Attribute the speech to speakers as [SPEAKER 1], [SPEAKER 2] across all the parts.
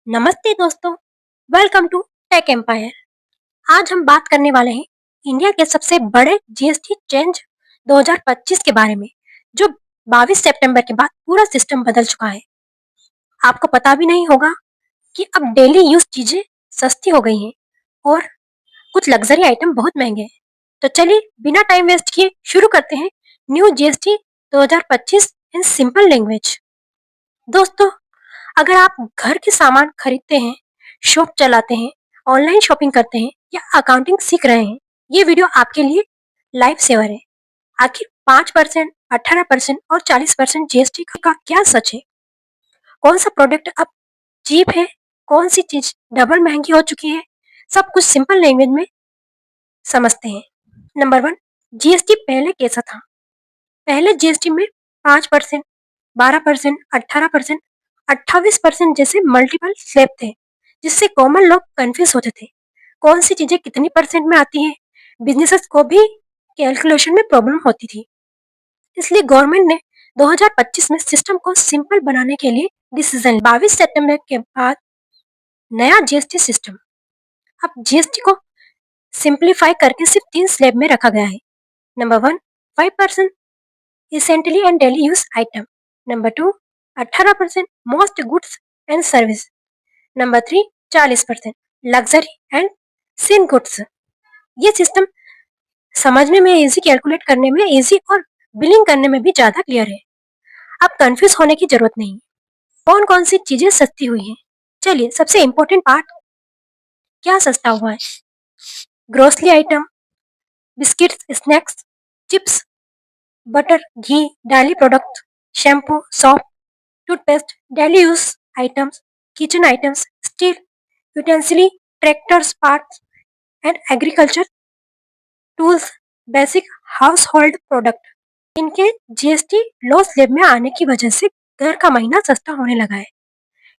[SPEAKER 1] नमस्ते दोस्तों, welcome to take empire. आज हम बात करने वाले हैं इंडिया के सबसे बड़े जीएसटी चेंज 2025 के बारे में, जो 22 सितंबर के बाद पूरा सिस्टम बदल चुका है। आपको पता भी नहीं होगा कि अब डेली यूज चीजें सस्ती हो गई हैं और कुछ लग्जरी आइटम बहुत महंगे हैं। तो चलिए बिना टाइम वेस्ट किए शुरू करते हैं new GST 2025 in simple language. दोस्तों, अगर आप घर के सामान खरीदते हैं, शॉप चलाते हैं, ऑनलाइन शॉपिंग करते हैं या अकाउंटिंग सीख रहे हैं, ये वीडियो आपके लिए लाइफ सेवर है। आखिर 5%, 18% और 40% जीएसटी का क्या सच है? कौन सा प्रोडक्ट अब चीप है? कौन सी चीज डबल महंगी हो चुकी है? सब कुछ सिंपल लैंग्वेज में समझते हैं। नंबर वन, जीएसटी पहले कैसा था? पहले जीएसटी में 5%, 12%, 18%, 28% जैसे मल्टीपल स्लैब थे, जिससे कॉमन लोग कंफ्यूज होते थे कौन सी चीजें कितनी परसेंट में आती हैं। बिजनेसेस को भी कैलकुलेशन में प्रॉब्लम होती थी। इसलिए गवर्नमेंट ने 2025 में सिस्टम को सिंपल बनाने के लिए डिसीजन 22 सितंबर के बाद नया जीएसटी सिस्टम। अब जीएसटी को सिंप्लीफाई करके सिर्फ 3 स्लैब में रखा गया है। Number one, 5% essentially and daily use item. Number 2, 18% most goods and service. Number 3, 40% luxury and sin goods. ये सिस्टम समझने में इजी, कैलकुलेट करने में इजी और बिलिंग करने में भी ज्यादा क्लियर है। अब कंफ्यूज होने की जरूरत नहीं। कौन कौन सी चीजें सस्ती हुई हैं? चलिए सबसे इम्पोर्टेंट पार्ट, क्या सस्ता हुआ है? Grocery item, biscuits, snacks, chips, butter, घी, daily product, shampoo, soap, toothpaste, daily use items, kitchen items, steel utensils, tractors parts and agriculture tools, basic household product. इनके जीएसटी लो स्लैब में आने की वजह से घर का महीना सस्ता होने लगा है,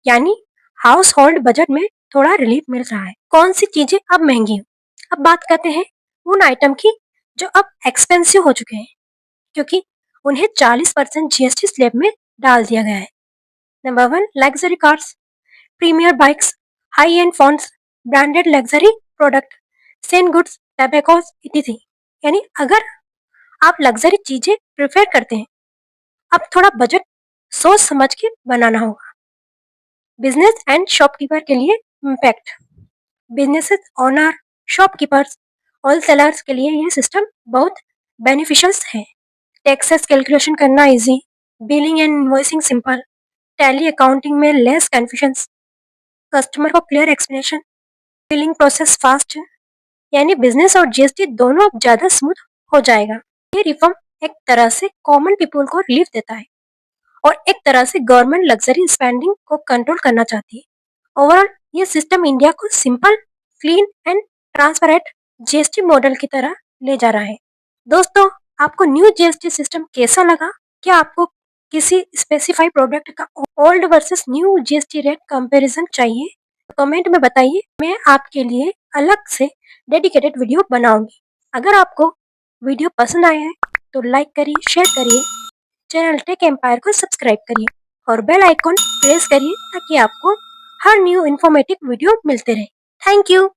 [SPEAKER 1] यानी हाउस होल्ड बजट में थोड़ा रिलीफ मिल रहा है। कौन सी चीजें अब महंगी हैं? अब बात करते हैं उन आइटम की जो अब एक्सपेंसिव हो चुके हैं, क्योंकि उन्हें 40% जीएसटी स्लैब में डाल दिया गया है। Number one, luxury cars, premier bikes, high end phones, branded luxury product, sin goods, tobaccos इत्यादि। यानी अगर आप लग्जरी चीजें प्रेफर करते हैं, अब थोड़ा बजट सोच समझ के बनाना होगा। बिजनेस एंड शॉपकीपर के लिए impact, business owner, shopkeepers, wholesalers के लिए ये सिस्टम बहुत बेनिफिशियल है। टैक्सेस कैलकुलेशन करना easy, billing and invoicing simple, tally accounting में लेस कंफ्यूजन, कस्टमर को clear explanation, billing process fast, यानी बिजनेस और जीएसटी दोनों अब ज्यादा स्मूथ हो जाएगा। ये रिफॉर्म एक तरह से कॉमन पीपल को रिलीफ देता है और एक तरह से गवर्नमेंट लग्जरी स्पेंडिंग को कंट्रोल करना चाहती है। ओवरऑल ये सिस्टम इंडिया को simple, clean and transparent GST model की तरह ले जा रहा है। दोस्तों, आपको न्यू जीएसटी सिस्टम कैसा लगा? क्या आपको किसी स्पेसिफाइड प्रोडक्ट का old versus new GST rate comparison चाहिए? कमेंट में बताइए, मैं आपके लिए अलग से डेडिकेटेड वीडियो बनाऊंगी। अगर आपको वीडियो पसंद आया है तो लाइक करिए, शेयर करिए, चैनल टेक एम्पायर को सब्सक्राइब करिए और बेल आइकॉन प्रेस करिए ताकि आपको हर न्यू इन्फॉर्मेटिव वीडियो मिलते रहे। Thank you.